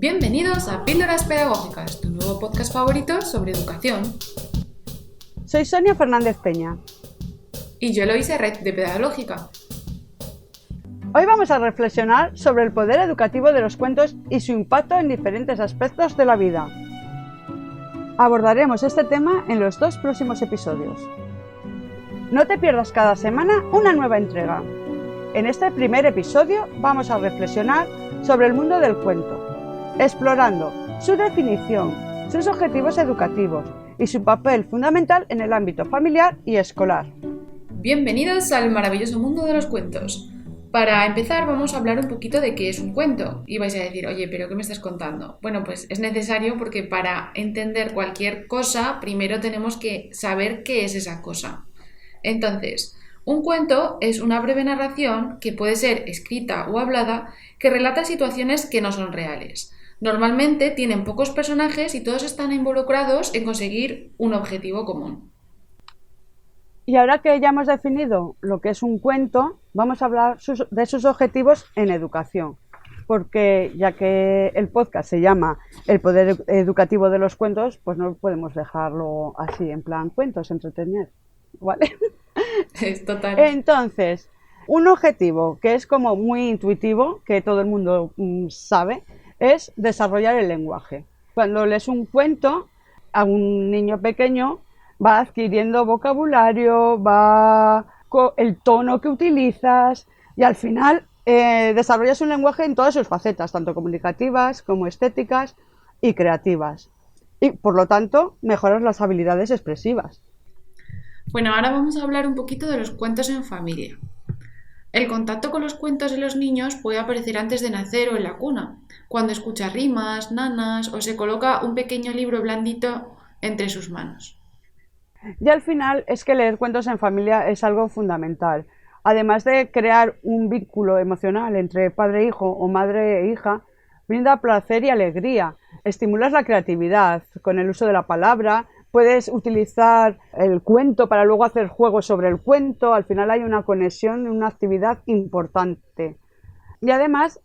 Bienvenidos a Píldoras Pedagógicas, tu nuevo podcast favorito sobre educación. Soy Sonia Fernández Peña. Y yo Eloise Red, de Pedagógica. Hoy vamos a reflexionar sobre el poder educativo de los cuentos y su impacto en diferentes aspectos de la vida. Abordaremos este tema en los 2 próximos episodios. No te pierdas cada semana una nueva entrega. En este primer episodio vamos a reflexionar sobre el mundo del cuento, explorando su definición, sus objetivos educativos y su papel fundamental en el ámbito familiar y escolar. Bienvenidos al maravilloso mundo de los cuentos. Para empezar vamos a hablar un poquito de qué es un cuento. Y vais a decir, oye, ¿pero qué me estás contando? Bueno, pues es necesario porque para entender cualquier cosa, primero tenemos que saber qué es esa cosa. Entonces, un cuento es una breve narración que puede ser escrita o hablada que relata situaciones que no son reales. Normalmente tienen pocos personajes y todos están involucrados en conseguir un objetivo común. Y ahora que ya hemos definido lo que es un cuento, vamos a hablar de sus objetivos en educación. Porque ya que el podcast se llama El poder educativo de los cuentos, pues no podemos dejarlo así en plan cuentos, entretener, ¿vale? Es total. Entonces, un objetivo que es como muy intuitivo, que todo el mundo sabe, es desarrollar el lenguaje. Cuando lees un cuento a un niño pequeño, va adquiriendo vocabulario, el tono que utilizas y al final desarrollas un lenguaje en todas sus facetas, tanto comunicativas como estéticas y creativas. Y por lo tanto, mejoras las habilidades expresivas. Bueno, ahora vamos a hablar un poquito de los cuentos en familia. El contacto con los cuentos de los niños puede aparecer antes de nacer o en la cuna, cuando escucha rimas, nanas o se coloca un pequeño libro blandito entre sus manos. Y al final es que leer cuentos en familia es algo fundamental. Además de crear un vínculo emocional entre padre e hijo o madre e hija, brinda placer y alegría. Estimulas la creatividad con el uso de la palabra. Puedes utilizar el cuento para luego hacer juegos sobre el cuento. Al final hay una conexión, una actividad importante. Y además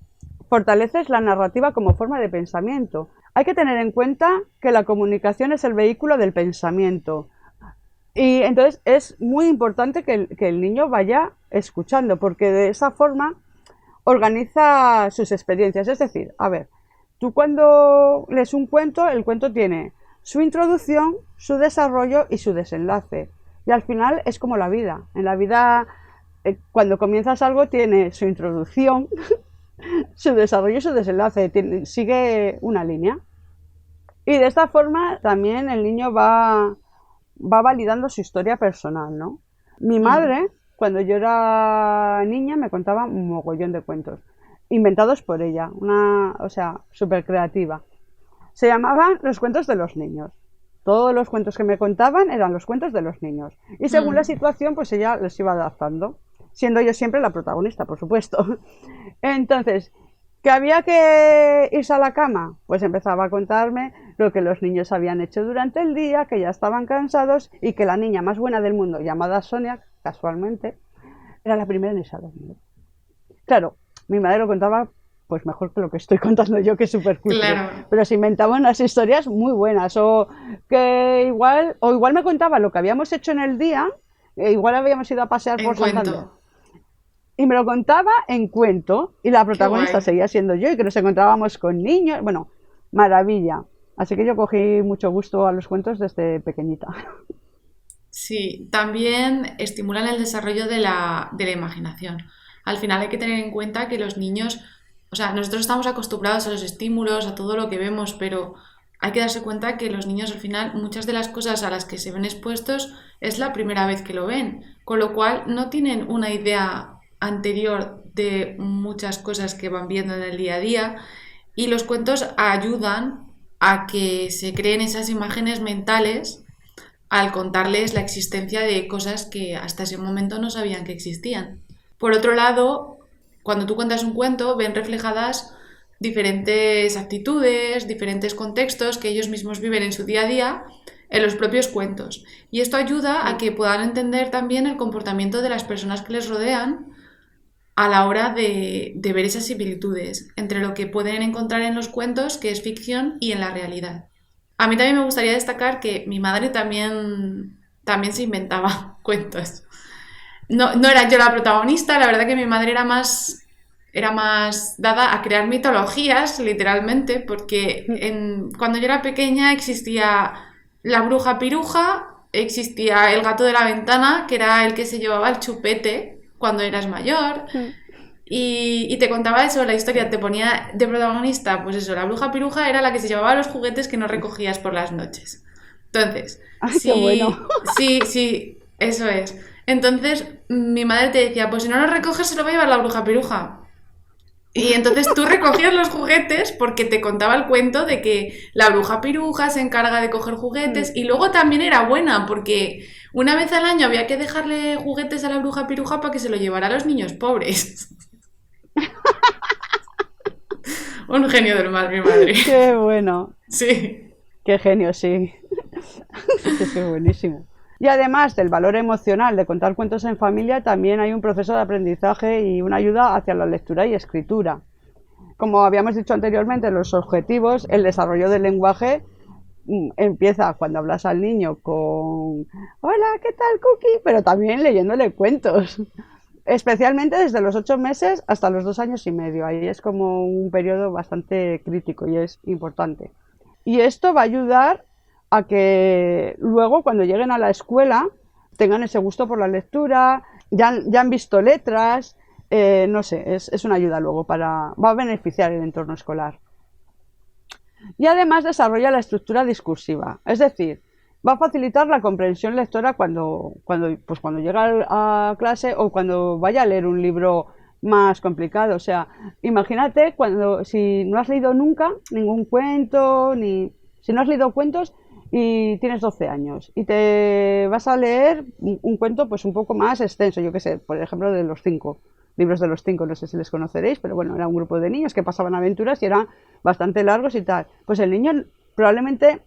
fortaleces la narrativa como forma de pensamiento. Hay que tener en cuenta que la comunicación es el vehículo del pensamiento. Y entonces es muy importante que el niño vaya escuchando, porque de esa forma organiza sus experiencias. Es decir, a ver, tú cuando lees un cuento, el cuento tiene su introducción, su desarrollo y su desenlace. Y al final es como la vida. En la vida, cuando comienzas algo, tiene su introducción, su desarrollo y su desenlace. Sigue una línea. Y de esta forma también el niño va validando su historia personal, ¿no? Mi madre, cuando yo era niña, me contaba un mogollón de cuentos, inventados por ella, súper creativa. Se llamaban los cuentos de los niños. Todos los cuentos que me contaban eran los cuentos de los niños. Y según la situación, pues ella les iba adaptando, siendo yo siempre la protagonista, por supuesto. Entonces, ¿que había que irse a la cama? Pues empezaba a contarme lo que los niños habían hecho durante el día, que ya estaban cansados y que la niña más buena del mundo, llamada Sonia, casualmente, era la primera en irse a dormir. Claro, mi madre lo contaba pues mejor que lo que estoy contando yo, que es súper cutre. Claro. Pero se inventaba unas historias muy buenas, o igual me contaba lo que habíamos hecho en el día, igual habíamos ido a pasear por Santander. Y me lo contaba en cuento, y la protagonista seguía siendo yo, y que nos encontrábamos con niños. Bueno, maravilla. Así que yo cogí mucho gusto a los cuentos desde pequeñita. Sí, también estimulan el desarrollo de la imaginación. Al final hay que tener en cuenta que los niños, nosotros estamos acostumbrados a los estímulos, a todo lo que vemos, pero hay que darse cuenta que los niños al final, muchas de las cosas a las que se ven expuestos es la primera vez que lo ven, con lo cual no tienen una idea anterior de muchas cosas que van viendo en el día a día, y los cuentos ayudan a que se creen esas imágenes mentales al contarles la existencia de cosas que hasta ese momento no sabían que existían. Por otro lado, cuando tú cuentas un cuento, ven reflejadas diferentes actitudes, diferentes contextos que ellos mismos viven en su día a día en los propios cuentos. Y esto ayuda a que puedan entender también el comportamiento de las personas que les rodean a la hora de ver esas similitudes entre lo que pueden encontrar en los cuentos, que es ficción, y en la realidad. A mí también me gustaría destacar que mi madre también se inventaba cuentos. No, no era yo la protagonista, la verdad que mi madre era más dada a crear mitologías, literalmente, porque cuando yo era pequeña existía la bruja piruja, existía el gato de la ventana, que era el que se llevaba el chupete cuando eras mayor, y te contaba eso, la historia, te ponía de protagonista, pues eso, la bruja piruja era la que se llevaba los juguetes que no recogías por las noches. Entonces, ¡Ay, qué bueno! sí, sí, sí, eso es. Entonces, mi madre te decía, pues si no los recoges se lo va a llevar la bruja piruja. Y entonces tú recogías los juguetes porque te contaba el cuento de que la bruja piruja se encarga de coger juguetes y luego también era buena porque una vez al año había que dejarle juguetes a la bruja piruja para que se lo llevara a los niños pobres. Un genio del mal, mi madre. ¡Qué bueno! Sí. ¡Qué genio, sí! Es buenísimo. Y además del valor emocional de contar cuentos en familia, también hay un proceso de aprendizaje y una ayuda hacia la lectura y escritura. Como habíamos dicho anteriormente, los objetivos, el desarrollo del lenguaje empieza cuando hablas al niño con hola, ¿qué tal, Cookie? Pero también leyéndole cuentos. Especialmente desde los 8 meses hasta los 2 años y medio. Ahí es como un periodo bastante crítico y es importante. Y esto va a ayudar a que luego, cuando lleguen a la escuela, tengan ese gusto por la lectura, ya han visto letras, no sé, es una ayuda luego va a beneficiar el entorno escolar. Y además desarrolla la estructura discursiva, es decir, va a facilitar la comprensión lectora cuando llega a clase o cuando vaya a leer un libro más complicado. O sea, imagínate si no has leído nunca ningún cuento, si no has leído cuentos y tienes 12 años y te vas a leer un cuento pues un poco más extenso, yo qué sé, por ejemplo de los 5 libros de los 5, no sé si les conoceréis, pero bueno, era un grupo de niños que pasaban aventuras y eran bastante largos y tal. Pues el niño probablemente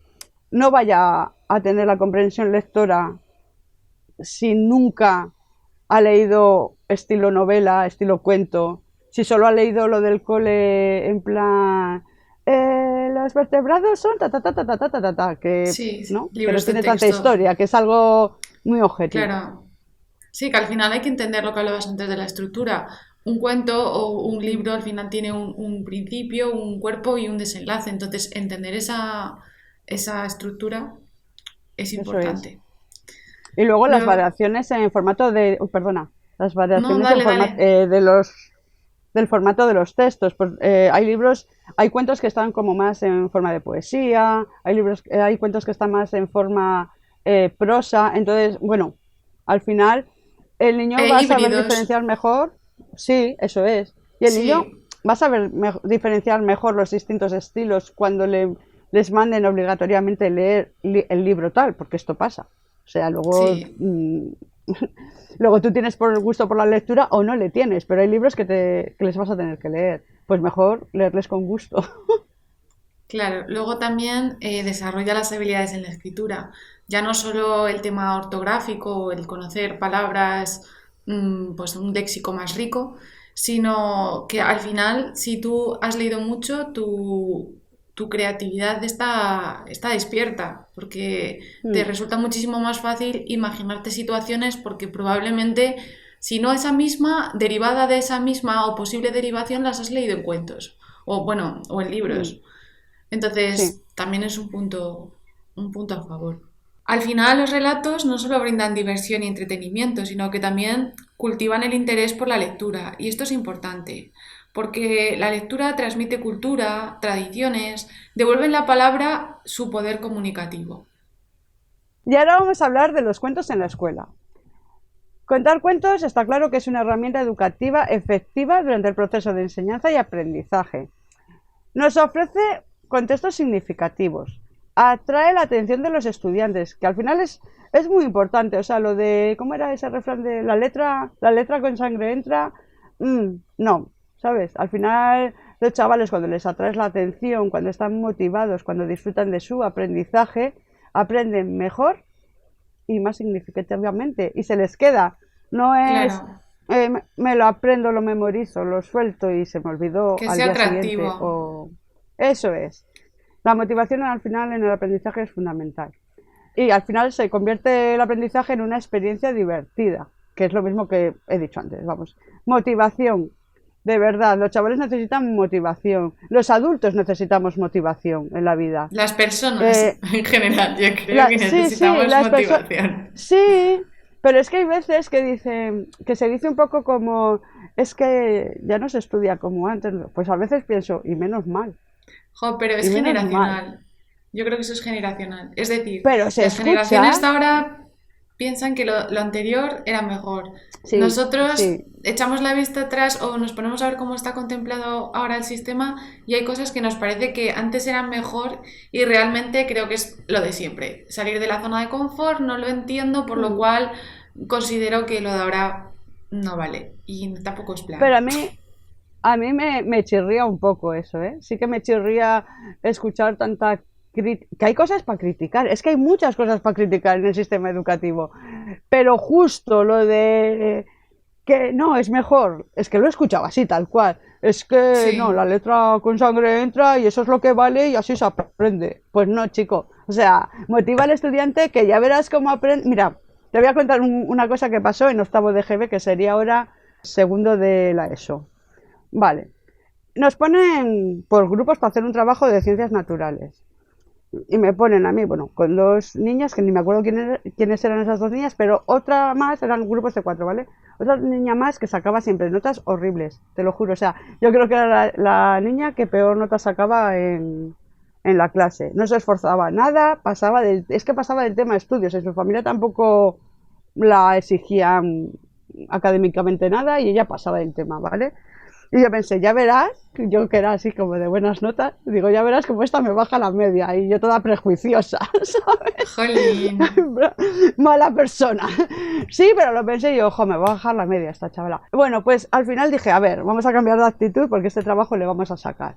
no vaya a tener la comprensión lectora si nunca ha leído estilo novela, estilo cuento, si solo ha leído lo del cole en plan los vertebrados son que Sí, no, que no libros de tiene tanta texto. historia, que es algo muy objetivo. Claro. Sí, que al final hay que entender lo que hablabas antes de la estructura. Un cuento o un libro al final tiene un principio, un cuerpo y un desenlace. Entonces, entender esa estructura es Eso es. importante. Y luego las Luego, variaciones en formato perdona, las no, variaciones dale, dale. del formato de los textos. Pues, hay cuentos que están como más en forma de poesía, hay cuentos que están más en forma prosa. Entonces, bueno, al final el niño va a saber Híbridos. diferenciar mejor, sí, eso es. Y el niño Sí, va a saber diferenciar mejor los distintos estilos cuando les manden obligatoriamente leer el libro tal, porque esto pasa. O sea, luego, sí. luego tú tienes por el gusto por la lectura o no le tienes, pero hay libros que les vas a tener que leer. Pues mejor leerles con gusto. Claro, luego también desarrolla las habilidades en la escritura. Ya no solo el tema ortográfico, el conocer palabras, pues un léxico más rico, sino que al final, si tú has leído mucho, tu creatividad está despierta, porque te Mm, resulta muchísimo más fácil imaginarte situaciones, porque probablemente, si no esa misma, derivada de esa misma o posible derivación, las has leído en cuentos, o bueno, o en mm, libros. sí, Entonces, también es un punto a favor. Al final, los relatos no solo brindan diversión y entretenimiento, sino que también cultivan el interés por la lectura. Y esto es importante, porque la lectura transmite cultura, tradiciones, devuelven la palabra su poder comunicativo. y ahora vamos a hablar de los cuentos en la escuela. Contar cuentos está claro que es una herramienta educativa efectiva durante el proceso de enseñanza y aprendizaje. Nos ofrece contextos significativos, atrae la atención de los estudiantes, que al final es muy importante. O sea, lo de, ¿cómo era ese refrán de la letra con sangre entra? No, ¿sabes? Al final los chavales cuando les atraes la atención, cuando están motivados, cuando disfrutan de su aprendizaje, aprenden mejor y más significativamente y se les queda. No Claro, es me lo aprendo, lo memorizo, lo suelto y se me olvidó Que al sea día siguiente. atractivo. Eso es. La motivación al final en el aprendizaje es fundamental. Y al final se convierte el aprendizaje en una experiencia divertida, que es lo mismo que he dicho antes, vamos. Motivación, de verdad, los chavales necesitan motivación, los adultos necesitamos motivación en la vida. Las personas Eh, en general, yo creo que sí, necesitamos las personas, motivación. sí, pero es que hay veces que dicen, que se dice un poco como, es que ya no se estudia como antes, pues a veces pienso, Jo, pero y es menos mal, generacional. Yo creo que eso es generacional. Es decir, pero se las generaciones de escucha, ahora piensan que lo anterior era mejor. sí, Nosotros sí. echamos la vista atrás o nos ponemos a ver cómo está contemplado ahora el sistema y hay cosas que nos parece que antes eran mejor y realmente creo que es lo de siempre. Salir de la zona de confort no lo entiendo, por lo Mm. cual considero que lo de ahora no vale y tampoco es Pero plan. a mí me chirría un poco eso, ¿eh? Sí que me chirría escuchar tanta que hay cosas para criticar, es que hay muchas cosas para criticar en el sistema educativo, pero justo lo de que no, es mejor, es que lo he escuchado así, tal cual, es que no, Sí. la letra con sangre entra y eso es lo que vale y así se aprende. Pues no, chico, o sea, motiva al estudiante que ya verás cómo aprende. Mira, te voy a contar una cosa que pasó en octavo de GB, que sería ahora segundo de la ESO. Vale, nos ponen por grupos para hacer un trabajo de ciencias naturales. Y me ponen a mí, bueno, con dos niñas, que ni me acuerdo quiénes eran esas dos niñas, pero otra más, eran grupos de cuatro, ¿vale? Otra niña más que sacaba siempre notas horribles, te lo juro. O sea, yo creo que era la niña que peor notas sacaba en la clase. No se esforzaba nada, es que pasaba del tema de estudios, en su familia tampoco la exigían académicamente nada y ella pasaba del tema, ¿vale? Y yo pensé, ya verás, yo que era así como de buenas notas, digo, ya verás como esta me baja la media y yo toda prejuiciosa, ¿sabes? Jolín. Mala persona. Sí, pero lo pensé y yo, ojo, me va a bajar la media esta chavala. Bueno, pues al final dije, a ver, vamos a cambiar de actitud porque este trabajo le vamos a sacar.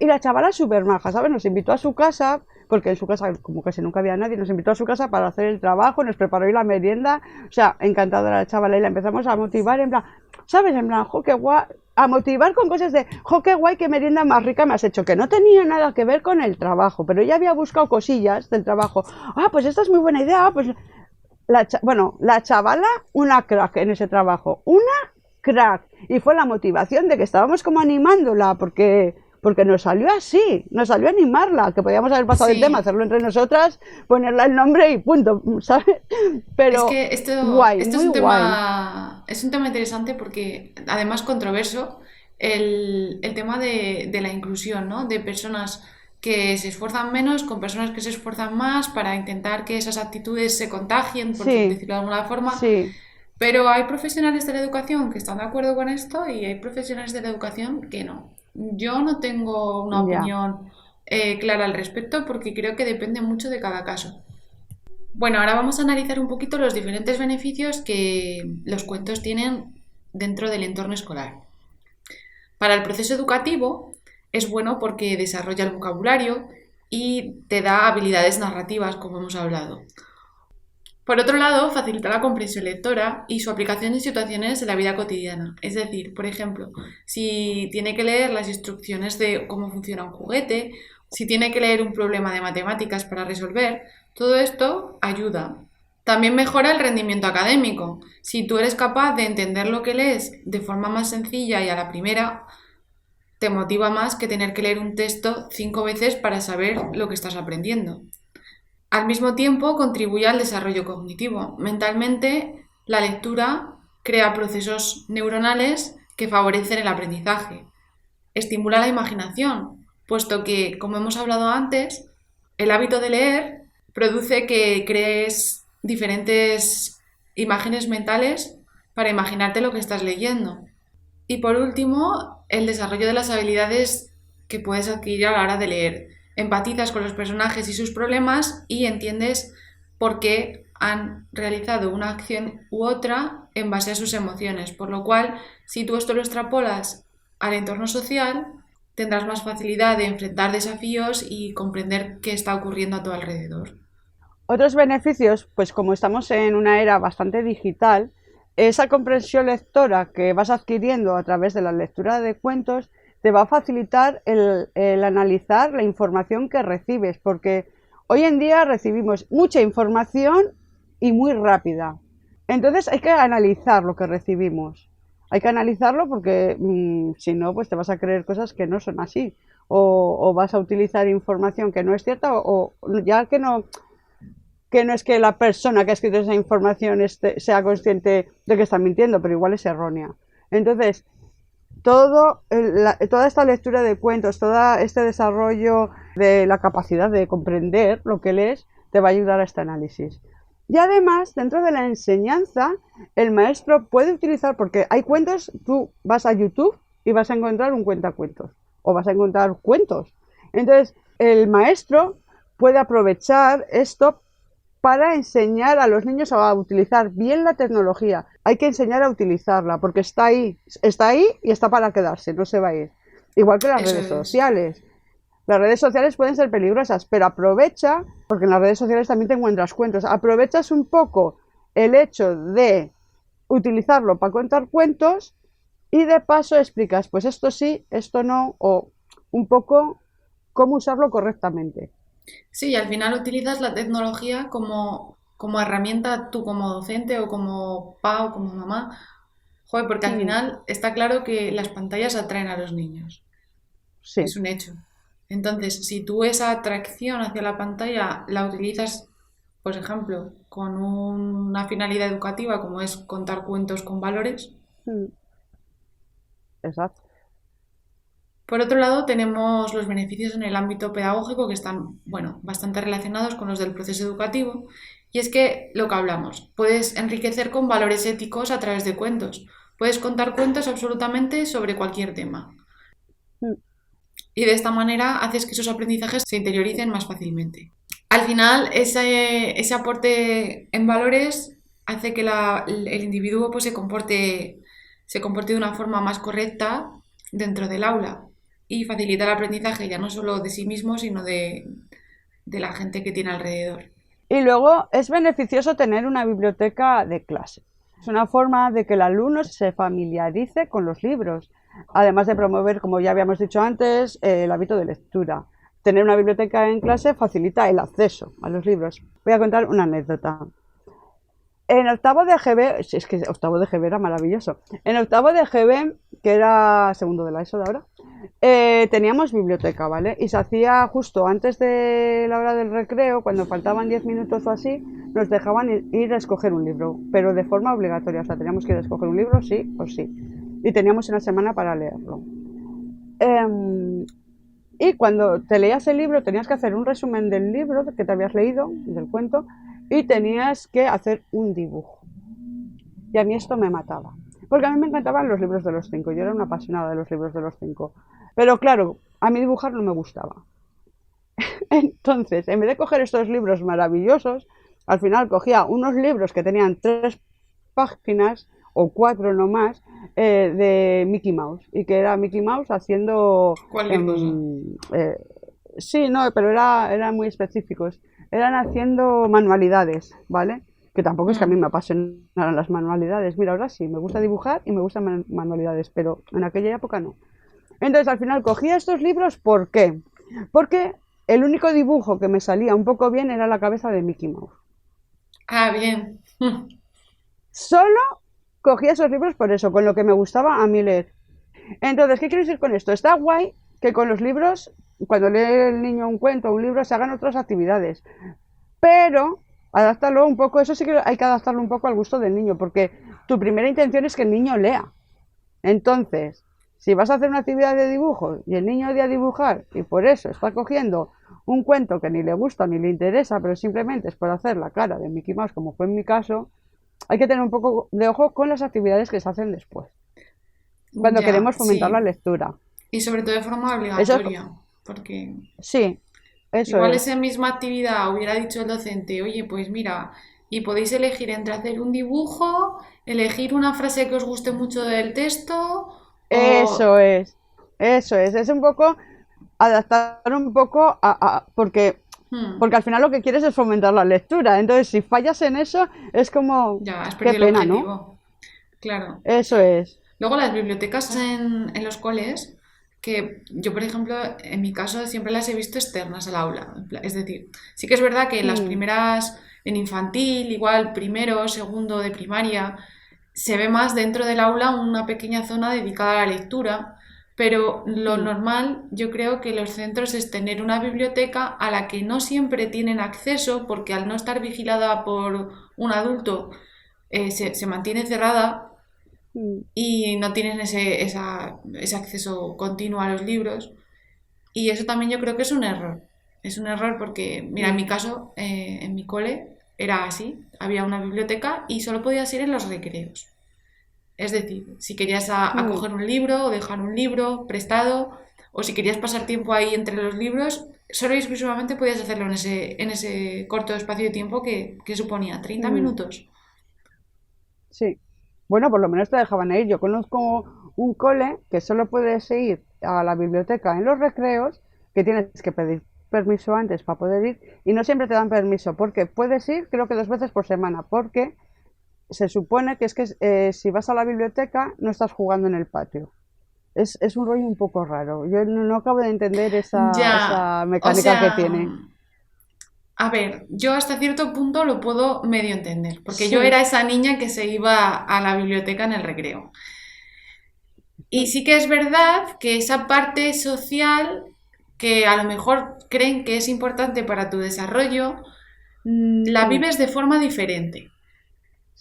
Y la chavala es súper maja, ¿sabes? Nos invitó a su casa, porque en su casa como casi nunca había nadie, nos invitó a su casa para hacer el trabajo, nos preparó ahí la merienda, o sea, encantadora la chavala y la empezamos a motivar en plan, ¿sabes? En plan, jo, qué guay, a motivar con cosas de, jo, qué guay, qué merienda más rica me has hecho, que no tenía nada que ver con el trabajo, pero ella había buscado cosillas del trabajo. Ah, pues esta es muy buena idea, pues bueno, la chavala, una crack en ese trabajo, una crack. Y fue la motivación de que estábamos como animándola, porque nos salió así, nos salió animarla, que podíamos haber pasado el tema, Sí. hacerlo entre nosotras, ponerla el nombre y punto, ¿sabes? Es Pero que guay, esto muy guay. es un tema interesante porque, además controverso, el tema de la inclusión, ¿no? De personas que se esfuerzan menos con personas que se esfuerzan más para intentar que esas actitudes se contagien, por Sí, decirlo de alguna forma. sí, Pero hay profesionales de la educación que están de acuerdo con esto y hay profesionales de la educación que no. Yo no tengo una ya. opinión clara al respecto porque creo que depende mucho de cada caso. Bueno, ahora vamos a analizar un poquito los diferentes beneficios que los cuentos tienen dentro del entorno escolar. Para el proceso educativo es bueno porque desarrolla el vocabulario y te da habilidades narrativas, como hemos hablado. Por otro lado, facilita la comprensión lectora y su aplicación en situaciones de la vida cotidiana. Es decir, por ejemplo, si tiene que leer las instrucciones de cómo funciona un juguete, si tiene que leer un problema de matemáticas para resolver, todo esto ayuda. También mejora el rendimiento académico. Si tú eres capaz de entender lo que lees de forma más sencilla y a la primera, te motiva más que tener que leer un texto 5 veces para saber lo que estás aprendiendo. Al mismo tiempo, contribuye al desarrollo cognitivo. Mentalmente, la lectura crea procesos neuronales que favorecen el aprendizaje. Estimula la imaginación, puesto que, como hemos hablado antes, el hábito de leer produce que crees diferentes imágenes mentales para imaginarte lo que estás leyendo. Y por último, el desarrollo de las habilidades que puedes adquirir a la hora de leer. Empatizas con los personajes y sus problemas y entiendes por qué han realizado una acción u otra en base a sus emociones. Por lo cual, si tú esto lo extrapolas al entorno social, tendrás más facilidad de enfrentar desafíos y comprender qué está ocurriendo a tu alrededor. Otros beneficios, pues como estamos en una era bastante digital, esa comprensión lectora que vas adquiriendo a través de la lectura de cuentos te va a facilitar el analizar la información que recibes, porque hoy en día recibimos mucha información y muy rápida. Entonces hay que analizar lo que recibimos. Hay que analizarlo porque si no, pues te vas a creer cosas que no son así. O vas a utilizar información que no es cierta, o ya que no es que la persona que ha escrito esa información sea consciente de que está mintiendo, pero igual es errónea. Entonces, toda esta lectura de cuentos, todo este desarrollo de la capacidad de comprender lo que lees, te va a ayudar a este análisis. Y además, dentro de la enseñanza, el maestro puede utilizar, porque hay cuentos, tú vas a YouTube y vas a encontrar un cuentacuentos, o vas a encontrar cuentos. Entonces, el maestro puede aprovechar esto para enseñar a los niños a utilizar bien la tecnología. Hay que enseñar a utilizarla, porque está ahí y está para quedarse, no se va a ir. Igual que las redes sociales. Las redes sociales pueden ser peligrosas, pero aprovecha, porque en las redes sociales también te encuentras cuentos, aprovechas un poco el hecho de utilizarlo para contar cuentos y de paso explicas, pues esto sí, esto no, o un poco cómo usarlo correctamente. Sí, al final utilizas la tecnología como herramienta tú como docente o como papá o como mamá. Joder, porque al Mm, final está claro que las pantallas atraen a los niños. sí. Es un hecho. Entonces, si tú esa atracción hacia la pantalla la utilizas, por ejemplo, con una finalidad educativa como es contar cuentos con valores, Mm, exacto. por otro lado tenemos los beneficios en el ámbito pedagógico que están, bueno, bastante relacionados con los del proceso educativo, y es que lo que hablamos, puedes enriquecer con valores éticos a través de cuentos. Puedes contar cuentos absolutamente sobre cualquier tema. Mm, Y de esta manera haces que esos aprendizajes se interioricen más fácilmente. Al final, ese aporte en valores hace que el individuo pues, se comporte de una forma más correcta dentro del aula y facilita el aprendizaje ya no solo de sí mismo, sino de la gente que tiene alrededor. Y luego es beneficioso tener una biblioteca de clase. Es una forma de que el alumno se familiarice con los libros, además de promover, como ya habíamos dicho antes, el hábito de lectura. Tener una biblioteca en clase facilita el acceso a los libros. Voy a contar una anécdota. En octavo de GB, si es que octavo de GB era maravilloso. En octavo de GB, que era segundo de la ESO de ahora, teníamos biblioteca, ¿vale? Y se hacía justo antes de la hora del recreo, cuando faltaban 10 minutos o así, nos dejaban ir a escoger un libro, pero de forma obligatoria. O sea, teníamos que ir a escoger un libro, sí o sí. Y teníamos una semana para leerlo. Eh, y cuando te leías el libro, tenías que hacer un resumen del libro que te habías leído, del cuento, y tenías que hacer un dibujo. Y a mí esto me mataba. Porque a mí me encantaban los libros de los cinco. Yo era una apasionada de los libros de los cinco. Pero claro, a mí dibujar no me gustaba. Entonces, en vez de coger estos libros maravillosos, al final cogía unos libros que tenían 3 páginas o 4 no más de Mickey Mouse. Y que era Mickey Mouse haciendo... Cualquier cosa. sí, no, pero eran muy específicos. Eran haciendo manualidades, ¿vale? Que tampoco es que a mí Mm. me apasionaran las manualidades. Mira, ahora sí, me gusta dibujar y me gustan manualidades, pero en aquella época no. Entonces al final cogía estos libros, ¿por qué? Porque el único dibujo que me salía un poco bien era la cabeza de Mickey Mouse. Ah, bien. Solo cogía esos libros por eso, con lo que me gustaba a mí leer. Entonces, ¿qué quiero decir con esto? Está guay que con los libros, cuando lee el niño un cuento o un libro, se hagan otras actividades. Pero adáptalo un poco, eso sí que hay que adaptarlo un poco al gusto del niño, porque tu primera intención es que el niño lea. Entonces, si vas a hacer una actividad de dibujo y el niño odia dibujar y por eso está cogiendo un cuento que ni le gusta ni le interesa, pero simplemente es por hacer la cara de Mickey Mouse, como fue en mi caso, hay que tener un poco de ojo con las actividades que se hacen después, cuando Ya, queremos fomentar la sí. lectura. Y sobre todo de forma Eso es, obligatoria, porque sí, eso igual es. esa misma actividad hubiera dicho el docente, oye, pues mira, y podéis elegir entre hacer un dibujo, elegir una frase que os guste mucho del texto, o... Eso es, eso es un poco adaptar un poco Hmm, porque al final lo que quieres es fomentar la lectura. Entonces, si fallas en eso, es como, ya, has qué perdido el pena, ¿no? objetivo. claro. Eso es. Luego las bibliotecas en los coles, que yo, por ejemplo, en mi caso siempre las he visto externas al aula. Es decir, sí que es verdad que en las Mm, primeras, en infantil, igual primero, segundo de primaria, se ve más dentro del aula una pequeña zona dedicada a la lectura, pero lo mm, normal yo creo que los centros es tener una biblioteca a la que no siempre tienen acceso porque al no estar vigilada por un adulto se mantiene cerrada mm, y no tienen ese acceso continuo a los libros. Y eso también yo creo que es un error. Es un error porque, mira, en mi mm, caso, en mi cole era así. Había una biblioteca y solo podías ir en los recreos. Es decir, si querías a mm. coger un libro o dejar un libro prestado, o si querías pasar tiempo ahí entre los libros, solo y exclusivamente podías hacerlo en ese corto espacio de tiempo que suponía 30 Mm, minutos. sí. Bueno, por lo menos te dejaban ir. Yo conozco un cole que solo puedes ir a la biblioteca en los recreos, que tienes que pedir permiso antes para poder ir, y no siempre te dan permiso, porque puedes ir, creo que 2 veces por semana, porque se supone que es que si vas a la biblioteca no estás jugando en el patio. Es un rollo un poco raro. Yo no acabo de entender Ya, esa o mecánica que sea, tiene. a ver, yo hasta cierto punto lo puedo medio entender, porque yo Sí. era esa niña que se iba a la biblioteca en el recreo. Y sí que es verdad que esa parte social que a lo mejor creen que es importante para tu desarrollo, la Mm, vives de forma diferente.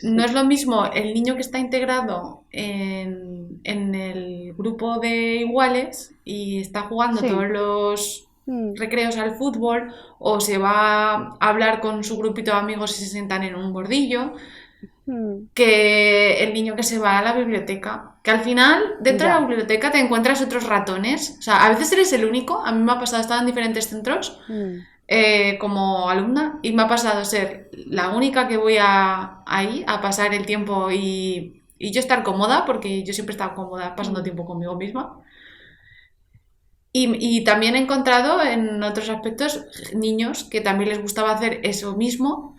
No sí. es lo mismo el niño que está integrado en el grupo de iguales y está jugando todos Sí. los Mm, recreos al fútbol o se va a hablar con su grupito de amigos y se sientan en un bordillo, mm, que el niño que se va a la biblioteca. Que al final, dentro de la ya. biblioteca te encuentras otros ratones. O sea, a veces eres el único. A mí me ha pasado, estaba en diferentes centros Mm, como alumna y me ha pasado ser la única que voy ahí a pasar el tiempo y yo estar cómoda, porque yo siempre he estado cómoda pasando mm, tiempo conmigo misma. Y también he encontrado en otros aspectos niños que también les gustaba hacer eso mismo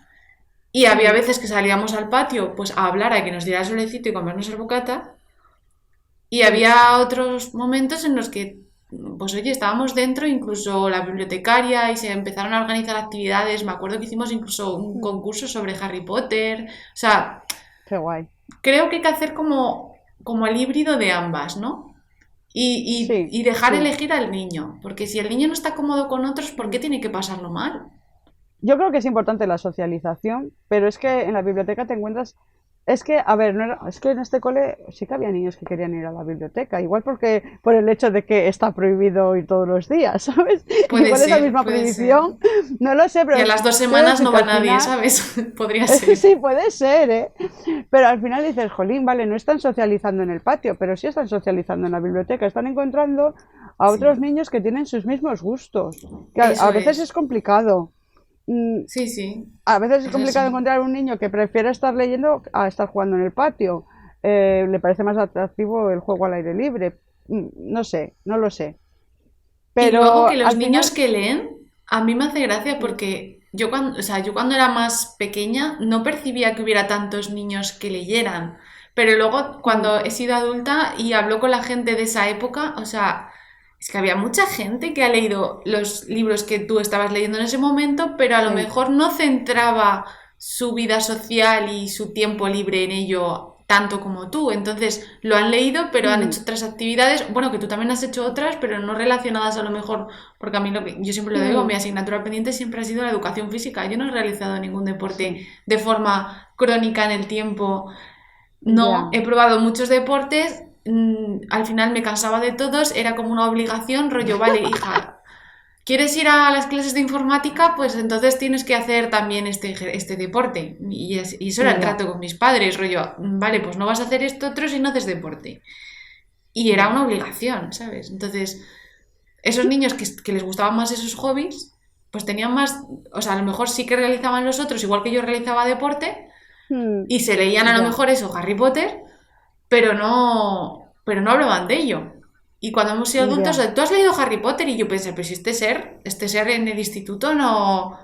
y había mm, veces que salíamos al patio pues a hablar, a que nos diera el solecito y comernos el bocata. Y mm, había otros momentos en los que, pues oye, estábamos dentro, incluso la bibliotecaria, y se empezaron a organizar actividades. Me acuerdo que hicimos incluso un mm. concurso sobre Harry Potter. O sea, Qué guay. creo que hay que hacer como el híbrido de ambas, ¿no? Sí, Y dejar sí. elegir al niño, porque si el niño no está cómodo con otros, ¿por qué Mm. tiene que pasarlo mal? Yo creo que es importante la socialización, pero es que en la biblioteca te encuentras. Es que, a ver, es que en este cole sí que había niños que querían ir a la biblioteca, igual porque por el hecho de que está prohibido ir todos los días, ¿sabes? Puede Igual esa ser, misma puede ser. prohibición, no lo sé, Y a pero las dos quiero semanas decir no que va al nadie, final. ¿sabes? Podría ser. Sí, puede ser, ¿eh? Pero al final dices, jolín, vale, no están socializando en el patio, pero sí están socializando en la biblioteca, están encontrando a otros Sí, niños que tienen sus mismos gustos, que a eso veces es es. complicado. Mm, Sí, sí, a veces es es complicado así. encontrar un niño que prefiere estar leyendo a estar jugando en el patio. Le parece más atractivo el juego al aire libre. No sé, no lo sé. Y luego que Pero los al niños final, que leen, a mí me hace gracia mm, porque yo cuando, o sea, yo cuando era más pequeña no percibía que hubiera tantos niños que leyeran. Pero luego mm, cuando he sido adulta y hablo con la gente de esa época, o sea, es que había mucha gente que ha leído los libros que tú estabas leyendo en ese momento, pero a lo sí, mejor no centraba su vida social y su tiempo libre en ello tanto como tú. Entonces lo han leído, pero han mm, hecho otras actividades, bueno, que tú también has hecho otras, pero no relacionadas a lo mejor, porque a mí lo que yo siempre lo digo, mi mm, asignatura pendiente siempre ha sido la educación física. Yo no he realizado ningún deporte sí, de forma crónica en el tiempo. No, ya, he probado muchos deportes, al final me cansaba de todos, era como una obligación, rollo, vale, hija, ¿quieres ir a las clases de informática? Pues entonces tienes que hacer también este deporte. Y eso era el ya, trato con mis padres, rollo, vale, pues no vas a hacer esto otro si no haces deporte. Y era ya, una obligación, ¿sabes? Entonces, esos niños que les gustaban más esos hobbies, pues tenían más, o sea, a lo mejor sí que realizaban los otros, igual que yo realizaba deporte, mm, y se leían a lo ya, mejor eso, Harry Potter, pero no hablaban de ello. Y cuando hemos sido adultos, ya, tú has leído Harry Potter y yo pensé, pero si este ser en el instituto no,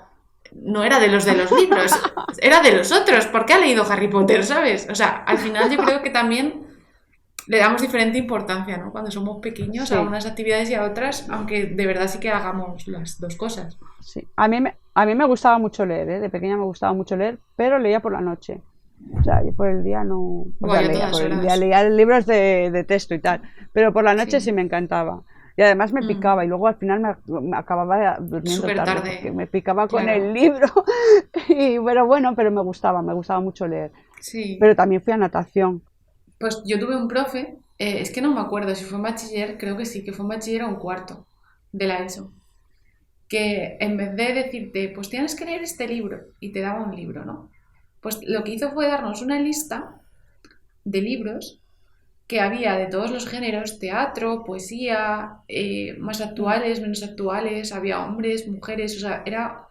no era de los libros, era de los otros. ¿Por qué ha leído Harry Potter, sabes? O sea, al final yo creo que también le damos diferente importancia, ¿no? Cuando somos pequeños a Sí, unas actividades y a otras, aunque de verdad sí que hagamos las dos cosas. sí. A mí me gustaba mucho leer, ¿eh? De pequeña me gustaba mucho leer, pero leía por la noche. O sea, yo por el día no, o Voy sea, a leía todas por el día, horas. leía libros de texto y tal, pero por la noche sí Sí. me encantaba. Y además me Mm. picaba y luego al final me acababa durmiendo Súper tarde porque tarde, me picaba con el claro. libro. Pero bueno, pero me gustaba mucho leer. Sí. Pero también fui a natación. Pues yo tuve un profe, es que no me acuerdo si fue en bachiller, creo que sí, que fue en bachiller o un cuarto de la ESO, que en vez de decirte, pues tienes que leer este libro, y te daba un libro, ¿no? Pues lo que hizo fue darnos una lista de libros que había de todos los géneros, teatro, poesía, más Mm. actuales, menos actuales, había hombres, mujeres, o sea, era...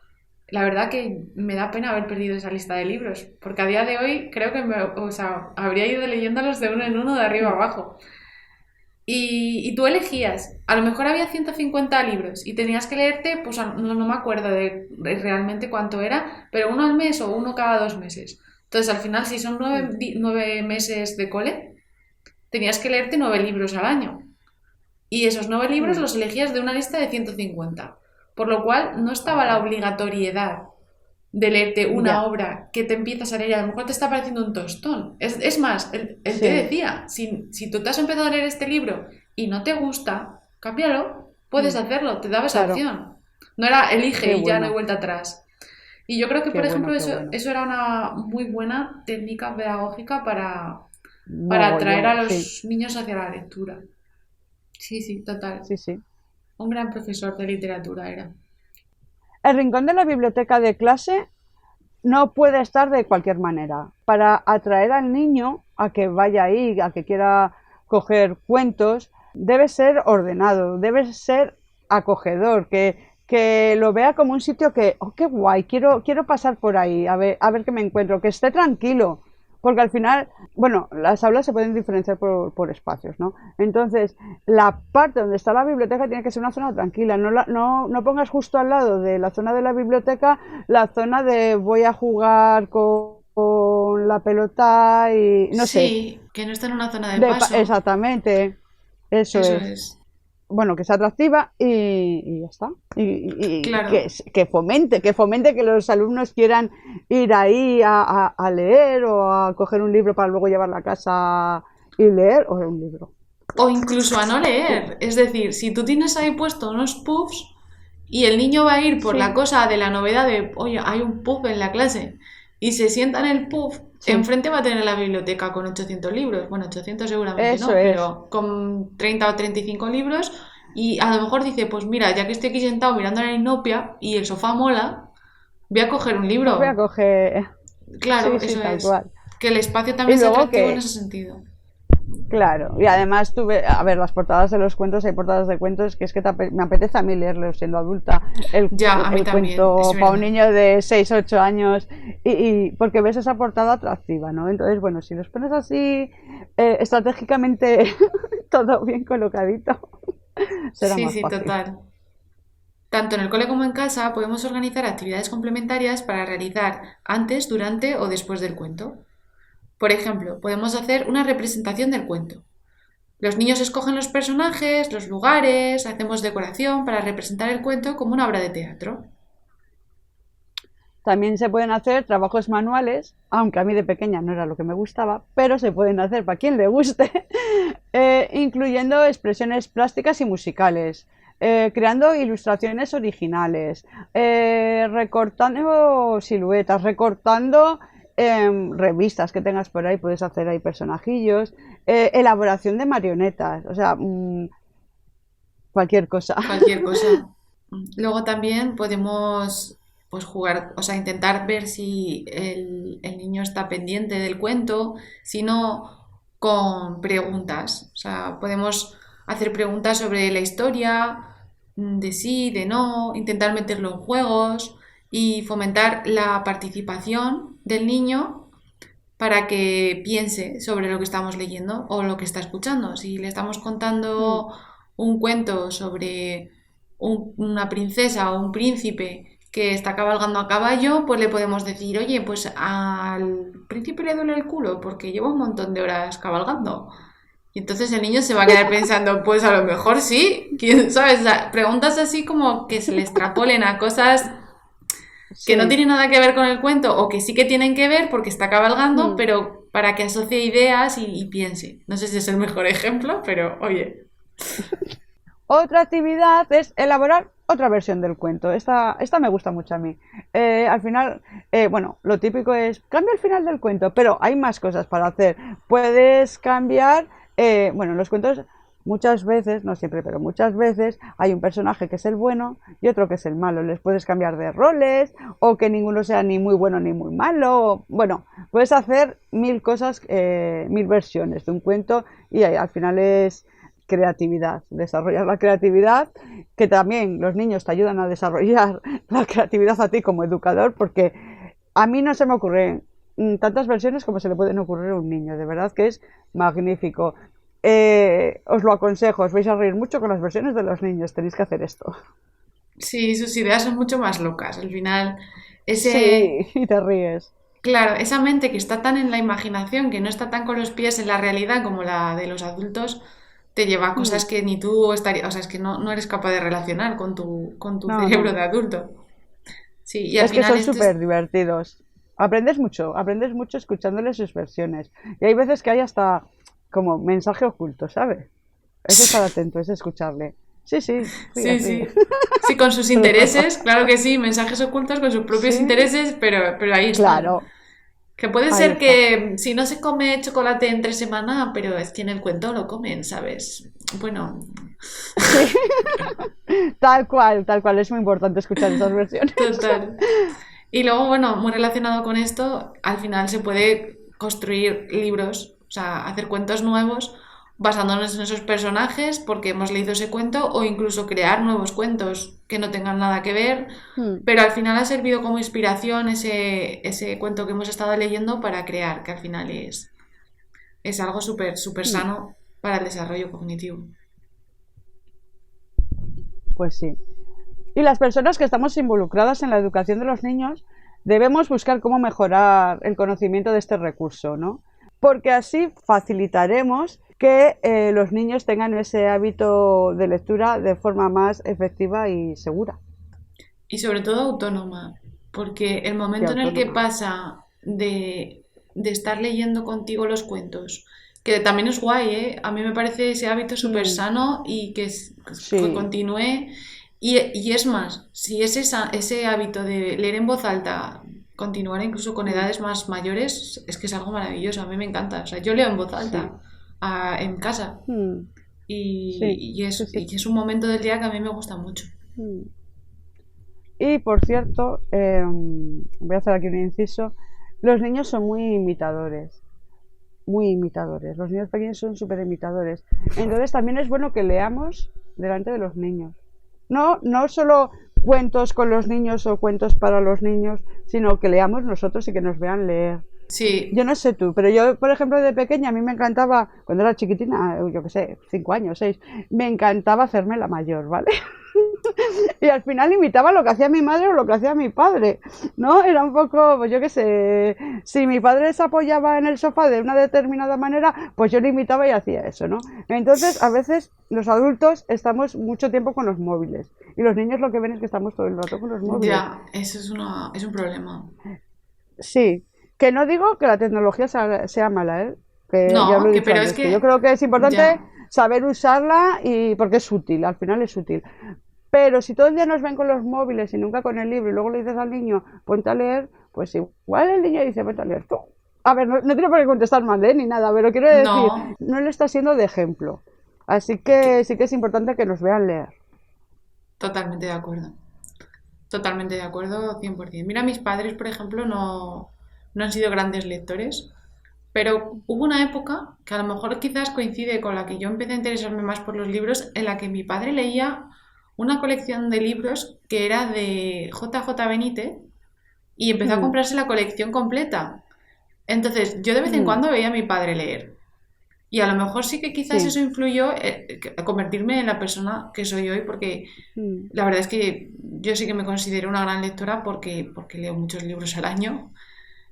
La verdad que me da pena haber perdido esa lista de libros, porque a día de hoy creo que o sea, habría ido leyéndolos de uno en uno, de arriba a Mm. abajo. Y tú elegías, a lo mejor había 150 libros y tenías que leerte, pues no me acuerdo de realmente cuánto era, pero uno al mes o uno cada 2 meses. Entonces al final, si son Mm. 9 meses de cole, tenías que leerte 9 libros al año. Y esos 9 libros Mm. los elegías de una lista de 150. Por lo cual no estaba la Ajá. obligatoriedad de leerte una Ya, obra que te empiezas a leer y a lo mejor te está pareciendo un tostón. Es más, él te sí. decía, si tú te has empezado a leer este libro y no te gusta, cámbialo, puedes Mm. hacerlo, te daba esa Claro, opción. No era elige qué y ya no hay bueno, vuelta atrás. Y yo creo que, qué por bueno, ejemplo, qué eso, bueno. eso era una muy buena técnica pedagógica para atraer a Mogollón, sí, los niños hacia la lectura. Sí, sí, total. sí, sí. Un gran profesor de literatura era. El rincón de la biblioteca de clase no puede estar de cualquier manera. Para atraer al niño a que vaya ahí, a que quiera coger cuentos, debe ser ordenado, debe ser acogedor, que lo vea como un sitio que, oh, qué guay, quiero pasar por ahí, a ver qué me encuentro, que esté tranquilo. Porque al final, bueno, las aulas se pueden diferenciar por espacios, ¿no? Entonces, la parte donde está la biblioteca tiene que ser una zona tranquila. No pongas justo al lado de la zona de la biblioteca la zona de voy a jugar con la pelota y no sé, Sí, que no está en una zona de paso. exactamente, eso Eso es. es. Bueno, que sea atractiva y ya está. Y que, Claro. que fomente que los alumnos quieran ir ahí a leer o a coger un libro para luego llevarlo a casa y leer, o un libro. O incluso a no Sí, leer. Es decir, si tú tienes ahí puesto unos puffs y el niño va a ir por la sí, cosa de la novedad de, oye, hay un puff en la clase, y se sienta en el puff, sí, enfrente va a tener la biblioteca con 800 libros. Bueno, 800 seguramente eso no, es. pero con 30 o 35 libros. Y a lo mejor dice, pues mira, ya que estoy aquí sentado mirando la inopia y el sofá mola, voy a coger un Pues voy a libro. coger. Claro, Sí, sí, eso tal es. cual. Que el espacio Y también sea luego atractivo en que, ese sentido. claro, y además tuve, a ver, las portadas de los cuentos, hay portadas de cuentos que es que me apetece a mí leerlos siendo adulta, el, Ya, a mí el también, es cuento para un verdad. niño de 6 8 años, porque ves esa portada atractiva, ¿no? Entonces, bueno, si los pones así estratégicamente todo bien colocadito, será Sí, más sí, fácil. total. Tanto en el cole como en casa podemos organizar actividades complementarias para realizar antes, durante o después del cuento. Por ejemplo, podemos hacer una representación del cuento. Los niños escogen los personajes, los lugares, hacemos decoración para representar el cuento como una obra de teatro. También se pueden hacer trabajos manuales, aunque a mí de pequeña no era lo que me gustaba, pero se pueden hacer para quien le guste, incluyendo expresiones plásticas y musicales, creando ilustraciones originales, recortando siluetas, recortando revistas que tengas por ahí, puedes hacer ahí personajillos, elaboración de marionetas, o sea, cualquier cosa. Cualquier cosa. Luego también podemos pues jugar, o sea, intentar ver si el niño está pendiente del cuento, si no, con preguntas. O sea, podemos hacer preguntas sobre la historia, de sí, de no, intentar meterlo en juegos y fomentar la participación del niño para que piense sobre lo que estamos leyendo o lo que está escuchando. Si le estamos Mm, contando un cuento sobre una princesa o un príncipe que está cabalgando a caballo, pues le podemos decir, oye, pues al príncipe le duele el culo porque lleva un montón de horas cabalgando. Y entonces el niño se va a quedar pensando, pues a lo mejor sí, quién sabe. O sea, preguntas así como que se le extrapolen a cosas que no Sí. tienen nada que ver con el cuento o que sí que tienen que ver porque está cabalgando, Mm. pero para que asocie ideas y piense. No sé si es el mejor ejemplo, pero oye, Otra actividad es elaborar otra versión del cuento. Esta me gusta mucho a mí. Al final, bueno, lo típico es cambia el final del cuento, pero hay más cosas para hacer. Puedes cambiar, bueno, en los cuentos muchas veces, no siempre, pero muchas veces hay un personaje que es el bueno y otro que es el malo. Les puedes cambiar de roles o que ninguno sea ni muy bueno ni muy malo. Bueno, puedes hacer mil cosas, mil versiones de un cuento y al final es creatividad, desarrollar la creatividad, que también los niños te ayudan a desarrollar la creatividad a ti como educador, porque a mí no se me ocurren tantas versiones como se le pueden ocurrir a un niño, de verdad que es magnífico. Os lo aconsejo, os vais a reír mucho con las versiones de los niños, tenéis que hacer esto. sí, sus ideas son mucho más locas. Al final, ese, Sí, y te ríes. claro, esa mente que está tan en la imaginación, que no está tan con los pies en la realidad como la de los adultos, te lleva a cosas Mm. que ni tú estarías, o sea, es que no eres capaz de relacionar con tu No, cerebro no. de adulto. Sí, y al Es que final son esto súper es... divertidos. Aprendes mucho escuchándoles sus versiones. Y hay veces que hay hasta como mensaje oculto, ¿sabes? Es estar atento, es escucharle. Sí, sí, ríe, Sí, ríe. sí. Sí, con sus intereses, claro que sí, mensajes ocultos con sus propios Sí, intereses, pero ahí están. claro, Que puede ahí ser está. que si no se come chocolate entre semana, pero es que en el cuento lo comen, ¿sabes? Bueno, Sí, tal cual. Es muy importante escuchar esas versiones. total. Y luego, bueno, muy relacionado con esto, al final se puede construir libros, o sea, hacer cuentos nuevos basándonos en esos personajes porque hemos leído ese cuento o incluso crear nuevos cuentos que no tengan nada que ver, Hmm, pero al final ha servido como inspiración ese cuento que hemos estado leyendo para crear, que al final es algo súper súper hmm. sano para el desarrollo cognitivo. Pues sí. Y las personas que estamos involucradas en la educación de los niños debemos buscar cómo mejorar el conocimiento de este recurso, ¿no? Porque así facilitaremos que los niños tengan ese hábito de lectura de forma más efectiva y segura Y sobre todo autónoma, porque el y momento en el que autónoma. pasa de estar leyendo contigo los cuentos, que también es guay, ¿eh? A mí me parece ese hábito súper Mm, sano y que sí, continúe. Y es más, si es ese hábito de leer en voz alta, continuar incluso con mm, edades más mayores, es que es algo maravilloso, a mí me encanta. O sea, yo leo en voz sí, alta en casa mm, sí, y sí, sí. y es un momento del día que a mí me gusta mucho. Mm. Y por cierto, voy a hacer aquí un inciso, los niños son muy imitadores. Muy imitadores. Los niños pequeños son súper imitadores. Entonces también es bueno que leamos delante de los niños. No solo cuentos con los niños o cuentos para los niños, sino que leamos nosotros y que nos vean leer. Sí, Yo no sé tú, pero yo, por ejemplo, de pequeña a mí me encantaba, cuando era chiquitina, yo qué sé, 5 años, 6, me encantaba hacerme la mayor, ¿vale? Y al final imitaba lo que hacía mi madre o lo que hacía mi padre, ¿no? Era un poco, pues yo qué sé, si mi padre se apoyaba en el sofá de una determinada manera, pues yo lo imitaba y hacía eso, ¿no? Entonces, a veces los adultos estamos mucho tiempo con los móviles y los niños lo que ven es que estamos todo el rato con los móviles. ya, eso es un problema. Sí, que no digo que la tecnología sea mala, ¿eh? Que ya lo No, he que dicho pero es antes, que yo que creo que es importante ya, saber usarla y porque es útil, al final es útil. Pero si todo el día nos ven con los móviles y nunca con el libro y luego le dices al niño, ponte a leer, pues igual el niño dice, ponte a leer tú. A ver, no tiene por qué contestar mal, ¿eh? Ni nada, pero quiero decir, no, no le está siendo de ejemplo. Así que que- sí que es importante que nos vean leer. totalmente de acuerdo. Totalmente de acuerdo, 100%. Mira, mis padres, por ejemplo, no han sido grandes lectores, pero hubo una época que a lo mejor quizás coincide con la que yo empecé a interesarme más por los libros, en la que mi padre leía una colección de libros que era de J. J. Benítez y empezó a Mm, comprarse la colección completa. Entonces, yo de vez en mm, cuando veía a mi padre leer. Y a lo mejor sí que quizás sí. eso influyó a convertirme en la persona que soy hoy, porque Mm, la verdad es que yo sí que me considero una gran lectora porque leo muchos libros al año.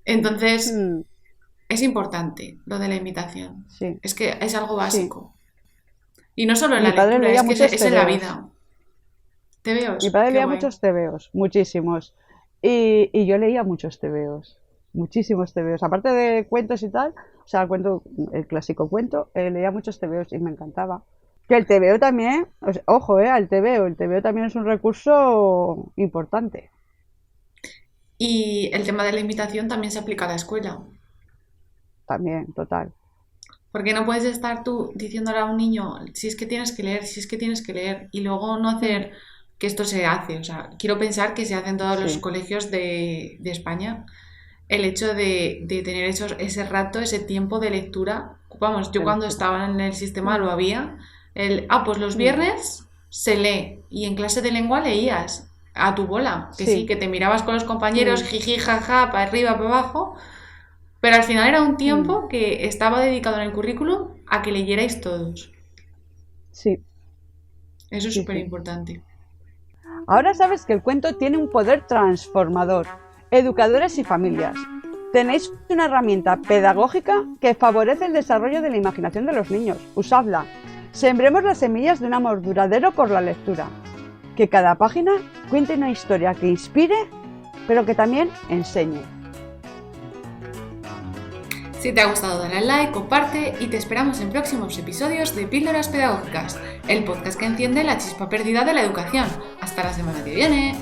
Entonces, mm, es importante lo de la imitación. sí, Es que es algo sí. básico. Y no solo en la Mi padre lectura, es leía que muchos es en la tebeos. vida. Mi TVOs, padre qué leía guay. muchos tebeos, muchísimos. Y yo leía muchos tebeos, muchísimos tebeos. Aparte de cuentos y tal, o sea, cuento, el clásico cuento, leía muchos tebeos y me encantaba. Que el tebeo también, ojo, al tebeo, el tebeo también es un recurso importante. Y el tema de la imitación también se aplica a la escuela. También, total. Porque no puedes estar tú diciéndole a un niño, si es que tienes que leer, si es que tienes que leer, y luego no Mm, hacer que esto se hace. O sea, quiero pensar que se hace en todos los sí, colegios de España el hecho de tener ese rato, ese tiempo de lectura. Vamos, yo de cuando lectura. estaba en el sistema Mm, lo había. Pues los mm, viernes se lee y en clase de lengua leías a tu bola, que sí, sí, que te mirabas con los compañeros, mm, jiji, jaja, para arriba, para abajo, pero al final era un mm, tiempo que estaba dedicado en el currículum a que leyerais todos. sí, Eso es sí, súper sí. importante. Ahora sabes que el cuento tiene un poder transformador. Educadores y familias. Tenéis una herramienta pedagógica que favorece el desarrollo de la imaginación de los niños. Usadla. Sembremos las semillas de un amor duradero por la lectura. Que cada página cuente una historia que inspire, pero que también enseñe. Si te ha gustado, dale al like, comparte y te esperamos en próximos episodios de Píldoras Pedagógicas, el podcast que enciende la chispa perdida de la educación. Hasta la semana que viene.